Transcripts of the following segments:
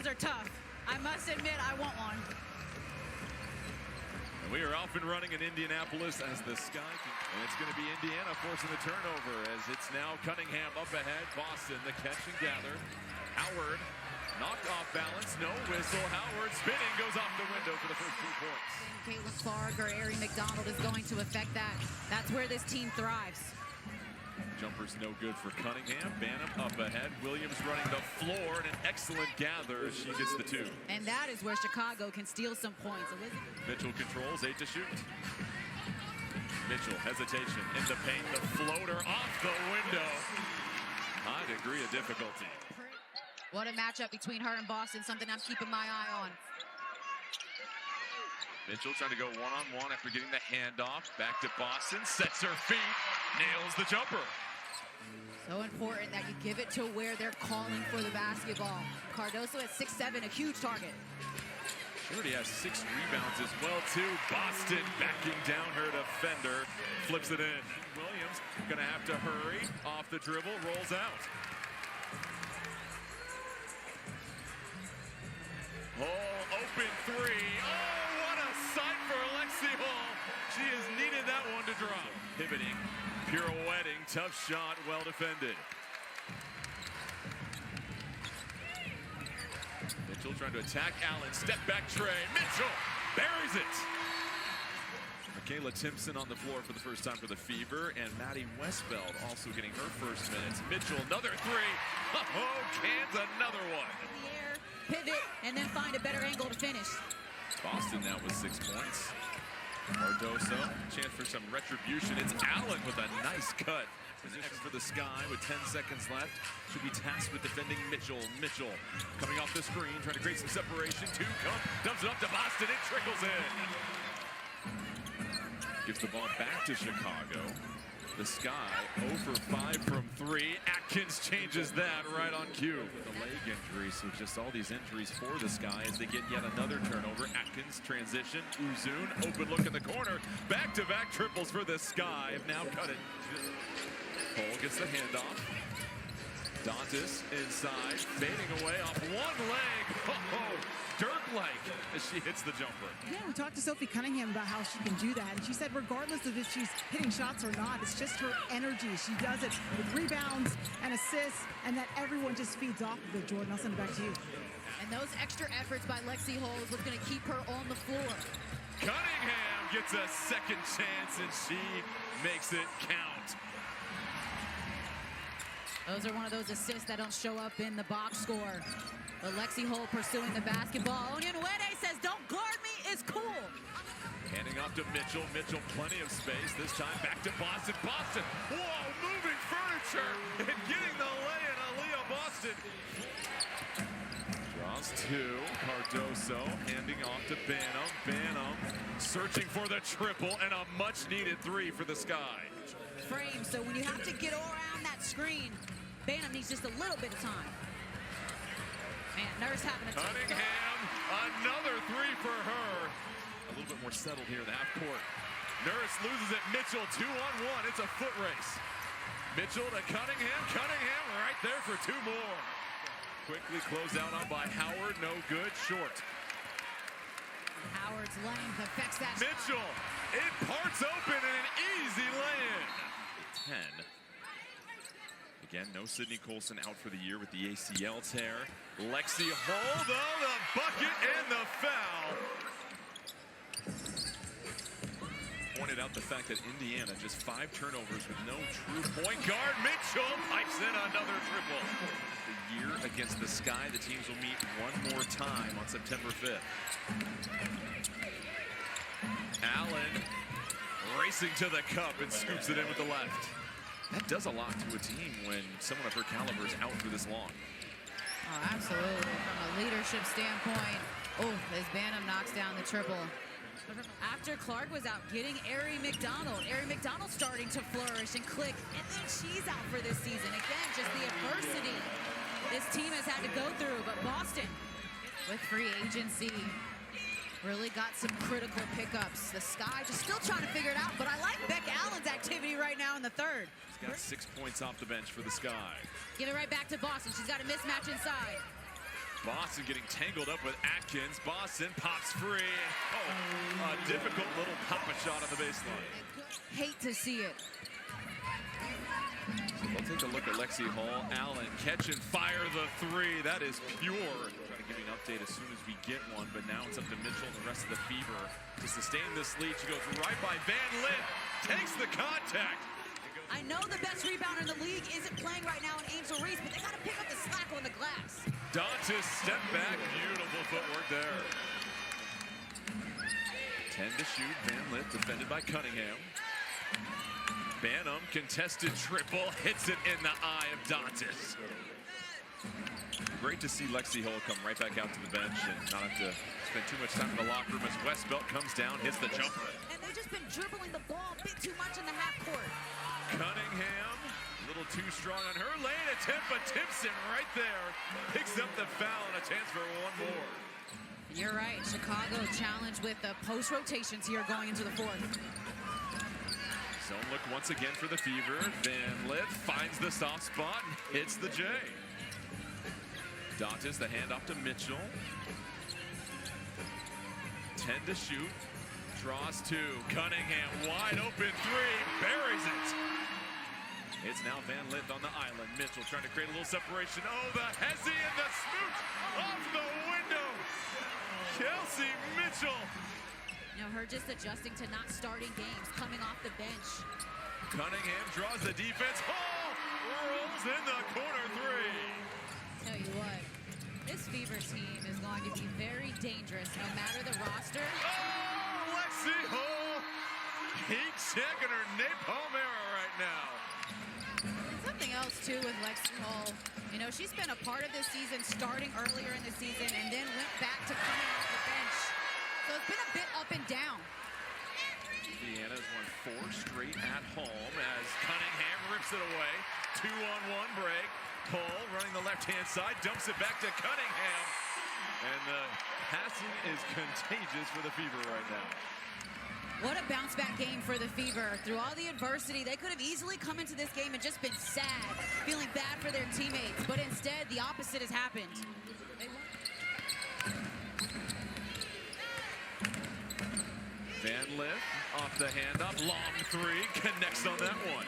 are tough. I must admit, I want one. And we are off and running in Indianapolis as the Sky, and it's going to be Indiana forcing the turnover as it's now Cunningham up ahead. Boston, the catch and gather. Howard, knocked off balance, no whistle. Howard spinning, goes off the window for the first 2 points. Caitlin Clark or Ari McDonald is going to affect that. That's where this team thrives. Jumper's no good for Cunningham. Banham up ahead. Williams running the floor, and an excellent gather as she gets the 2. And that is where Chicago can steal some points. Elizabeth. Mitchell controls, 8 to shoot. Mitchell, hesitation in the paint. The floater off the window. High degree of difficulty. What a matchup between her and Boston, something I'm keeping my eye on. Mitchell trying to go one-on-one after getting the handoff. Back to Boston, sets her feet, nails the jumper. So important that you give it to where they're calling for the basketball. Cardoso at 6'7", a huge target. She already has 6 rebounds as well, too. Boston backing down her defender, flips it in. Williams gonna have to hurry, off the dribble, rolls out. Open 3. Oh, what a sight for Alexi Hall. She has needed that one to drop. Pivoting, pirouetting, tough shot, well defended. Mitchell trying to attack Allen. Step back tray. Mitchell buries it. Michaela Timpson on the floor for the first time for the Fever, and Maddie Westbeld also getting her first minutes. Mitchell, another 3. Oh, cans another one. In the air, pivot, and then find a better angle to finish. Boston now with 6 points. Cardoso, chance for some retribution. It's Allen with a nice cut. Position for the Sky with 10 seconds left. Should be tasked with defending Mitchell. Mitchell coming off the screen, trying to create some separation. 2 come, dumps it up to Boston. It trickles in. Gives the ball back to Chicago. The Sky 0 for 5 from 3. Atkins changes that right on cue. The leg injury, so just all these injuries for the Sky as they get yet another turnover. Atkins transition. Uzun, open look in the corner. Back-to-back triples for the Sky. Have now cut it. Cole gets the handoff. Dantas inside, fading away off one leg. Oh, Dirk-like as she hits the jumper. Yeah, we talked to Sophie Cunningham about how she can do that, and she said regardless of if she's hitting shots or not, it's just her energy. She does it with rebounds and assists, and that everyone just feeds off of it. Jordan, I'll send it back to you. And those extra efforts by Lexi Hall is what's going to keep her on the floor. Cunningham gets a second chance, and she makes it count. Those are one of those assists that don't show up in the box score. But Lexi Hall pursuing the basketball. Onyenwere says, don't guard me, it's cool. Handing off to Mitchell. Mitchell, plenty of space. This time back to Boston. Boston, whoa, moving furniture and getting the lay-in. Aaliyah Boston. Draws 2. Cardoso handing off to Banham. Banham searching for the triple and a much-needed 3 for the Sky. Frame, so when you have to get around that screen, Banham needs just a little bit of time. Man, Nurse having a tough Cunningham, another 3 for her. A little bit more settled here in the half court. Nurse loses it. Mitchell 2-on-1. It's a foot race. Mitchell to Cunningham. Cunningham right there for 2 more. Quickly closed out on by Howard. No good. Short. Howard's length affects that Mitchell, it parts open and an easy lay-in. 10. Again, no Sydney Colson out for the year with the ACL tear. Lexi Hall, though, the bucket and the foul. Pointed out the fact that Indiana just 5 turnovers with no true point guard. Mitchell pipes in another triple. The year against the Sky, the teams will meet one more time on September 5th. Allen racing to the cup and scoops it in with the left. That does a lot to a team when someone of her caliber is out for this long. Oh, absolutely. From a leadership standpoint, as Banham knocks down the triple. After Clark was out getting Ari McDonald starting to flourish and click, and then she's out for this season. Again, just the adversity this team has had to go through, but Boston, with free agency, really got some critical pickups. The Sky just still trying to figure it out, but I like Beck Allen's activity right now in the third. She's got 6 points off the bench for the Sky. Get it right back to Boston. She's got a mismatch inside. Boston getting tangled up with Atkins. Boston pops free. Oh, a difficult little pop-a shot on the baseline. Hate to see it. So we'll take a look at Lexi Hall. Allen catch and fire the three. That is pure. Try to give you an update as soon as we get one, but now it's up to Mitchell and the rest of the Fever to sustain this lead. She goes right by Van Lith, takes the contact. I know the best rebounder in the league isn't playing right now in Angel Reese, but they got to pick up the slack on the glass. Dantas step back, beautiful footwork there. 10 to shoot, Van Lith defended by Cunningham. Banham, contested triple, hits it in the eye of Dantas. Great to see Lexi Hull come right back out to the bench and not have to spend too much time in the locker room as Westbelt comes down, hits the jumper. And they've just been dribbling the ball a bit too much in the half court. Cunningham, a little too strong on her lane attempt, but Timpson right there picks up the foul and a chance for one more. You're right, Chicago challenged with the post rotations here going into the fourth. Zone look once again for the Fever. Van Lith finds the soft spot and hits the J. Dantas, the handoff to Mitchell. 10 to shoot. Draws two. Cunningham, wide open three. Buries it. It's now Van Lith on the island. Mitchell trying to create a little separation. Oh, the hezzy and the smooch off the window. Kelsey Mitchell. You know, her just adjusting to not starting games, coming off the bench. Cunningham draws the defense. Hall rolls in the corner three. Tell you what, this Fever team is going to be very dangerous no matter the roster. Oh, Lexi Hall. Heat checking her napalm era right now. Something else, too, with Lexi Hall. You know, she's been a part of this season starting earlier in the season and then went back to coming off the bench. So it's been a bit up and down. Indiana's won 4 straight at home as Cunningham rips it away. 2-on-1 break. Cole running the left-hand side, dumps it back to Cunningham. And the passing is contagious for the Fever right now. What a bounce-back game for the Fever. Through all the adversity, they could have easily come into this game and just been sad, feeling bad for their teammates. But instead, the opposite has happened. Van Lith off the handoff, long three, connects on that one.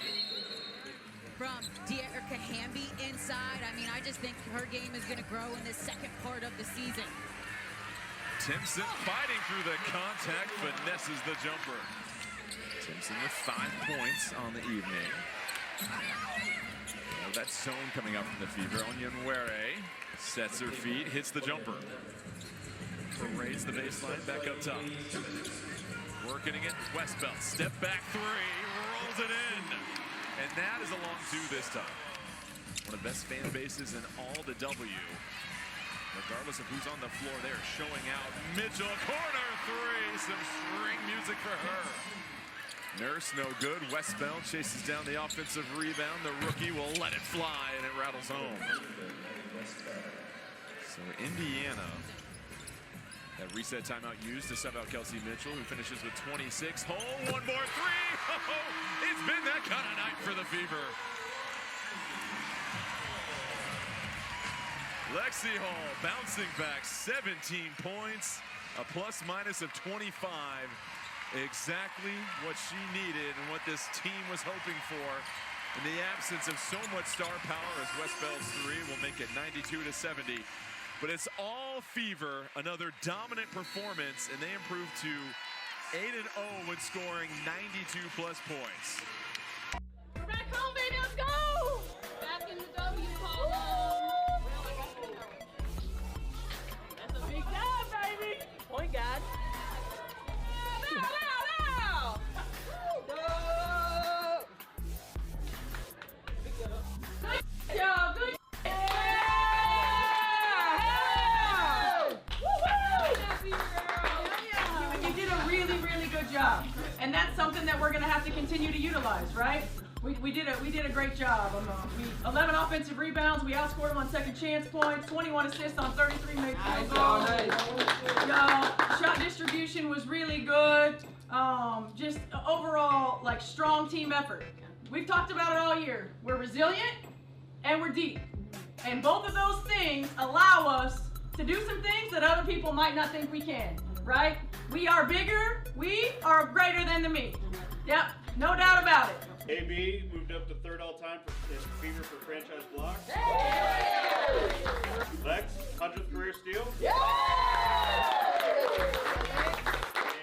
From De'Erica Hamby inside, I mean, I just think her game is going to grow in the second part of the season. Timpson fighting through the contact, finesses the jumper. Timpson with 5 points on the evening. Oh, that zone coming up from the Fever. Onyenwere sets her feet, hits the jumper. Parades the baseline, back up top. Working against Westbelt. Step back three, rolls it in. And that is a long two this time. One of the best fan bases in all the W. Regardless of who's on the floor, they're showing out. Mitchell, corner three. Some string music for her. Nurse, no good. Westbelt chases down the offensive rebound. The rookie will let it fly, and it rattles home. So Indiana. That reset timeout used to sub out Kelsey Mitchell, who finishes with 26. Hole, one more three. Oh, it's been that kind of night for the Fever. Lexi Hall bouncing back 17 points, a plus-minus of 25. Exactly what she needed and what this team was hoping for. In the absence of so much star power as Westbelt's three will make it 92-70. But it's all Fever, another dominant performance, and they improved to 8-0 when scoring 92-plus points. We're back home, baby, let's go! Back in the W column. That's a big job, baby. Point guard. Now! Good job, good. You did a really, really good job, and that's something that we're going to have to continue to utilize, right? We did a great job. 11 offensive rebounds. We outscored them on second chance points. 21 assists on 33 made field goals. Shot distribution was really good. Just overall, like, strong team effort. We've talked about it all year. We're resilient and we're deep, and both of those things allow us to do some things that other people might not think we can, right? We are bigger, we are greater than the me. Yep, no doubt about it. AB moved up to third all-time in fever for franchise blocks. Lex, 100th career steal.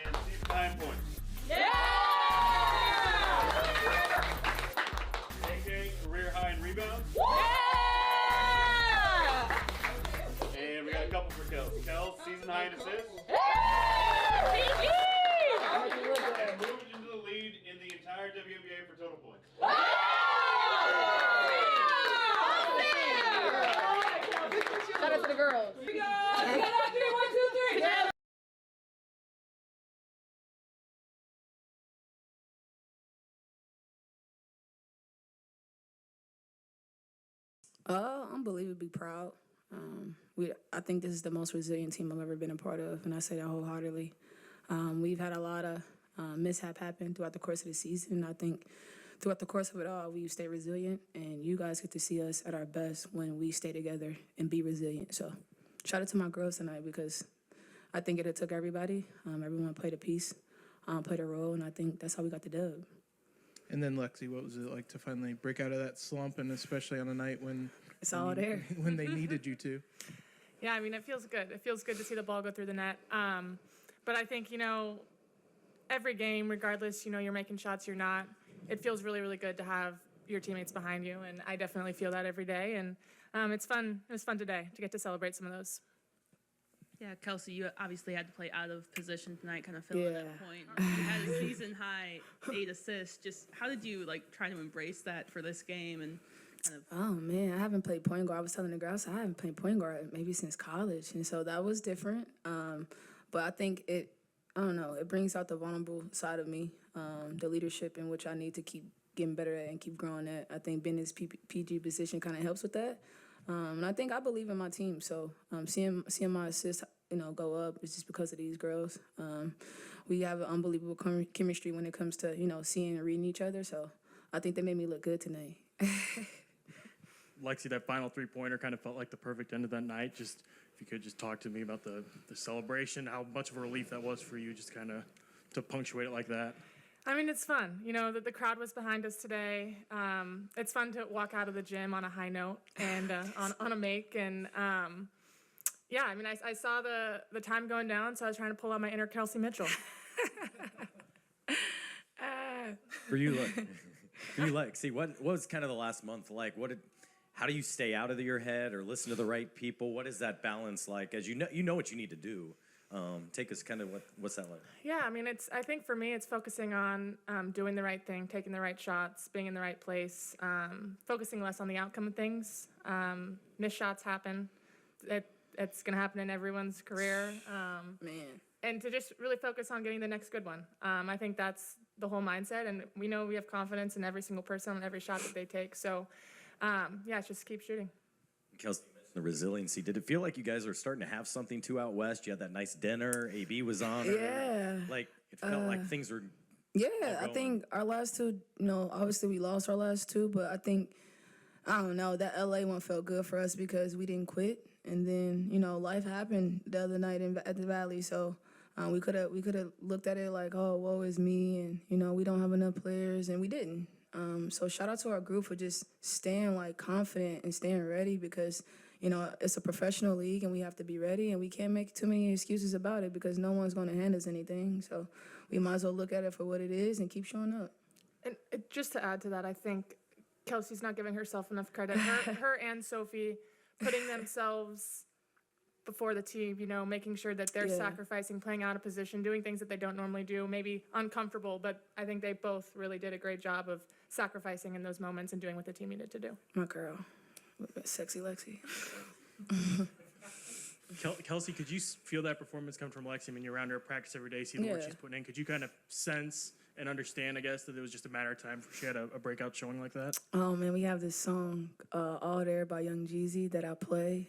And season 9 points. AK, career high in rebounds. And we got a couple for Kel. Kel, season high in assists. And moved into the lead in the entire WNBA for total points. Shout out to the girls. Here we go. 1, 2, 3. Unbelievably proud. I think this is the most resilient team I've ever been a part of, and I say that wholeheartedly. We've had a lot of mishap happen throughout the course of the season. I think throughout the course of it all, we've stayed resilient, and you guys get to see us at our best when we stay together and be resilient. So shout out to my girls tonight because I think it took everybody. Everyone played a piece, played a role, and I think that's how we got the dub. And then, Lexi, what was it like to finally break out of that slump, and especially on a night when It's all there. when they needed you to? Yeah, I mean, it feels good. It feels good to see the ball go through the net. But I think, every game, regardless, you're making shots, you're not, it feels really, really good to have your teammates behind you. And I definitely feel that every day. And it's fun. It was fun today to get to celebrate some of those. Yeah, Kelsey, you obviously had to play out of position tonight, kind of filling that point. You had a season-high 8 assists. Just how did you, try to embrace that for this game and kind of... Oh, man, I haven't played point guard. I was telling the girls I haven't played point guard maybe since college, and so that was different. But I think it brings out the vulnerable side of me, the leadership in which I need to keep getting better at and keep growing at. I think being in this PG position kind of helps with that. And I think I believe in my team, so seeing my assists, go up is just because of these girls. We have an unbelievable chemistry when it comes to, seeing and reading each other, so I think they made me look good tonight. Lexi, that final three-pointer kind of felt like the perfect end of that night. Just if you could just talk to me about the celebration, how much of a relief that was for you, just kind of to punctuate it like that. I mean, it's fun. That the crowd was behind us today. It's fun to walk out of the gym on a high note and on a make. And, yeah, I mean, I saw the time going down, so I was trying to pull out my inner Kelsey Mitchell. For you, Lexi, what was kind of the last month like? How do you stay out of your head or listen to the right people? What is that balance like? As you know what you need to do. Take us kind of what's that like? Yeah, I mean, I think for me, it's focusing on doing the right thing, taking the right shots, being in the right place, focusing less on the outcome of things. Missed shots happen. It's going to happen in everyone's career. Man. And to just really focus on getting the next good one. I think that's the whole mindset, and we know we have confidence in every single person on every shot that they take. So, it's just keep shooting. Kelsey, the resiliency. Did it feel like you guys are starting to have something too out west? You had that nice dinner. AB was on. Yeah. It felt like things were. Yeah, I think our last two. Obviously we lost our last two, but I think that LA one felt good for us because we didn't quit, and then life happened the other night at the Valley, so. We could have looked at it like, oh, woe is me, and we don't have enough players, and we didn't. So shout out to our group for just staying confident and staying ready because it's a professional league and we have to be ready, and we can't make too many excuses about it because no one's going to hand us anything. So we might as well look at it for what it is and keep showing up. And just to add to that, I think Kelsey's not giving herself enough credit. Her and Sophie putting themselves before the team, making sure that they're sacrificing, playing out of position, doing things that they don't normally do, maybe uncomfortable, but I think they both really did a great job of sacrificing in those moments and doing what the team needed to do. My girl, sexy Lexi. Kelsey, could you feel that performance come from Lexi? I mean, you're around her at practice every day, see the work she's putting in. Could you kind of sense and understand, I guess, that it was just a matter of time for she had a breakout showing like that? Oh, man, we have this song, All There by Young Jeezy, that I play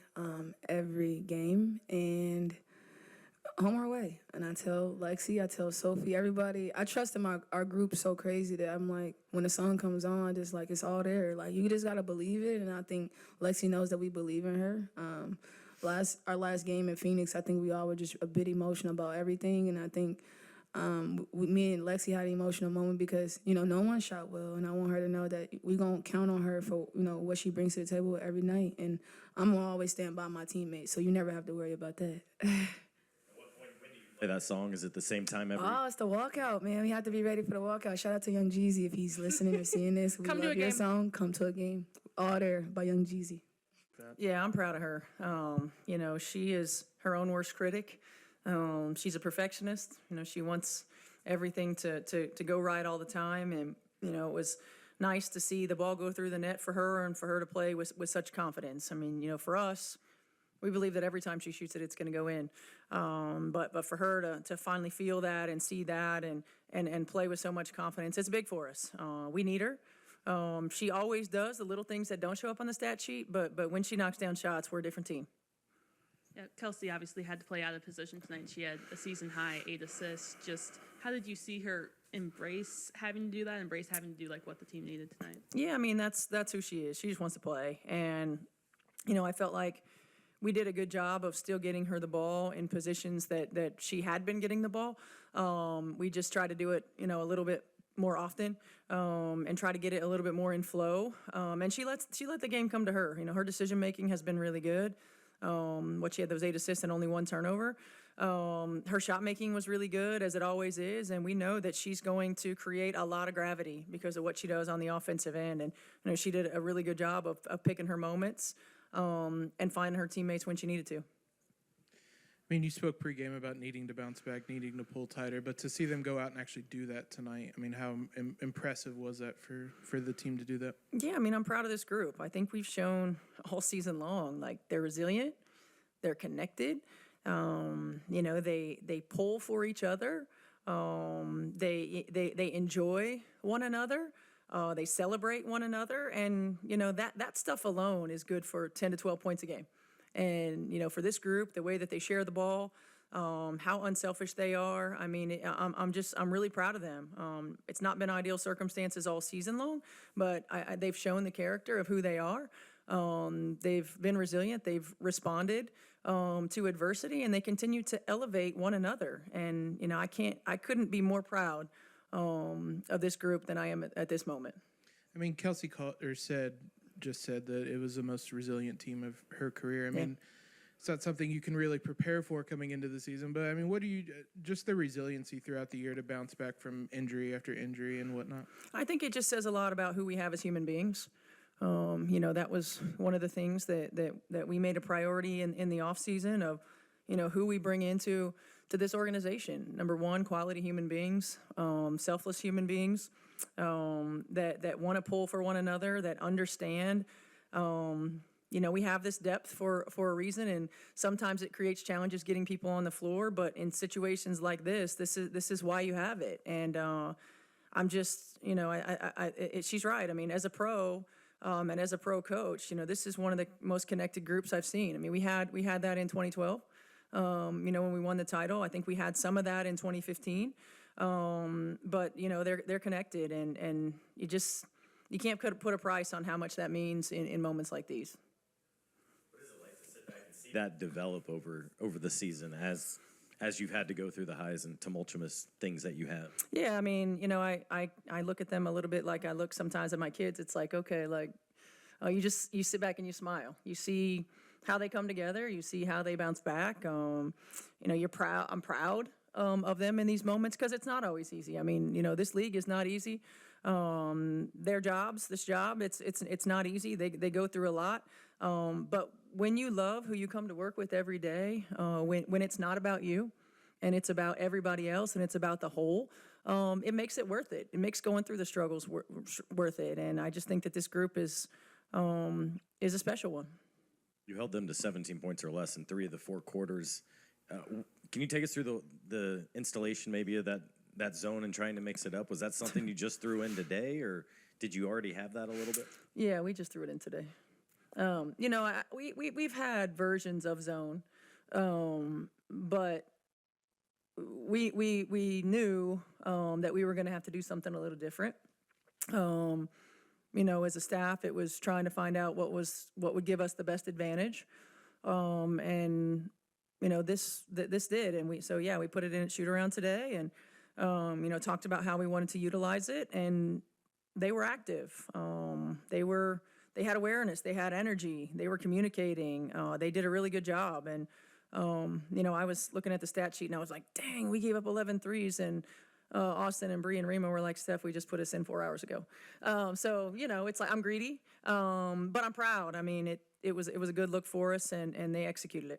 every game, and home our way. And I tell Lexi, I tell Sophie, everybody, I trust in our group so crazy that I'm like, when the song comes on, just it's all there. You just got to believe it, and I think Lexi knows that we believe in her. our last game in Phoenix, I think we all were just a bit emotional about everything, and I think me and Lexi had an emotional moment because, no one shot well, and I want her to know that we're going to count on her for, what she brings to the table every night, and I'm going to always stand by my teammates, so you never have to worry about that. Play that song? Is it the same time every? Oh, it's the walkout, man. We have to be ready for the walkout. Shout out to Young Jeezy if he's listening or seeing this. We Come to love a your game. song. Come to a game. Order by Young Jeezy. Yeah, I'm proud of her. She is her own worst critic. She's a perfectionist. She wants everything to go right all the time. And, it was nice to see the ball go through the net for her and for her to play with such confidence. I mean, for us, we believe that every time she shoots it, it's going to go in. But for her to finally feel that and see that and play with so much confidence, it's big for us. We need her. She always does the little things that don't show up on the stat sheet, but when she knocks down shots, we're a different team. Yeah, Kelsey obviously had to play out of position tonight. She had a season high 8 assists. Just how did you see her embrace having to do that, embrace having to do like what the team needed tonight? Yeah, I mean, that's who she is. She just wants to play. And, I felt like we did a good job of still getting her the ball in positions that she had been getting the ball. We just try to do it, a little bit more often and try to get it a little bit more in flow. And she let the game come to her. Her decision making has been really good. She had those 8 assists and only 1 turnover. Her shot making was really good, as it always is, and we know that she's going to create a lot of gravity because of what she does on the offensive end. And she did a really good job of picking her moments and finding her teammates when she needed to. I mean, you spoke pregame about needing to bounce back, needing to pull tighter, but to see them go out and actually do that tonight, I mean, how impressive was that for the team to do that? Yeah, I mean, I'm proud of this group. I think we've shown all season long, like, they're resilient, they're connected, they pull for each other, they enjoy one another, they celebrate one another, and, that stuff alone is good for 10 to 12 points a game. And, for this group, the way that they share the ball, how unselfish they are. I mean, I'm really proud of them. It's not been ideal circumstances all season long, but they've shown the character of who they are. They've been resilient. They've responded to adversity, and they continue to elevate one another. And, I couldn't be more proud of this group than I am at this moment. I mean, Kelsey just said that it was the most resilient team of her career. I mean, it's not something you can really prepare for coming into the season, but I mean, what do you, just the resiliency throughout the year to bounce back from injury after injury and whatnot? I think it just says a lot about who we have as human beings. That was one of the things that we made a priority in the off season of, who we bring into this organization. Number one, quality human beings, selfless human beings. That want to pull for one another, that understand. We have this depth for a reason, and sometimes it creates challenges getting people on the floor. But in situations like this is why you have it. And I'm just, she's right. I mean, as a pro and as a pro coach, this is one of the most connected groups I've seen. I mean, we had that in 2012. When we won the title. I think we had some of that in 2015. But they're connected, and you can't put a price on how much that means in moments like these. What is it like to sit back and see that develop over the season as you've had to go through the highs and tumultuous things that you have? Yeah, I mean, I look at them a little bit like I look sometimes at my kids. It's like, okay, like you sit back and you smile. You see how they come together. You see how they bounce back. You're proud. I'm proud of them in these moments because it's not always easy. I mean, this league is not easy. This job, it's not easy. They go through a lot. But when you love who you come to work with every day, when it's not about you and it's about everybody else and it's about the whole, it makes it worth it. It makes going through the struggles worth it. And I just think that this group is a special one. You held them to 17 points or less in 3 of the 4 quarters. Can you take us through the installation maybe of that zone and trying to mix it up? Was that something you just threw in today, or did you already have that a little bit? Yeah, we just threw it in today. We've had versions of zone, but we knew that we were going to have to do something a little different. As a staff, it was trying to find out what would give us the best advantage. And this did, and we put it in at shoot around today, and talked about how we wanted to utilize it, and they were active. They had awareness, they had energy, they were communicating. They did a really good job, and I was looking at the stat sheet, and I was like, dang, we gave up 11 threes, and Austin and Bree and Rima were like, Steph, we just put us in 4 hours ago. It's like I'm greedy, but I'm proud. I mean, it was a good look for us, and they executed it.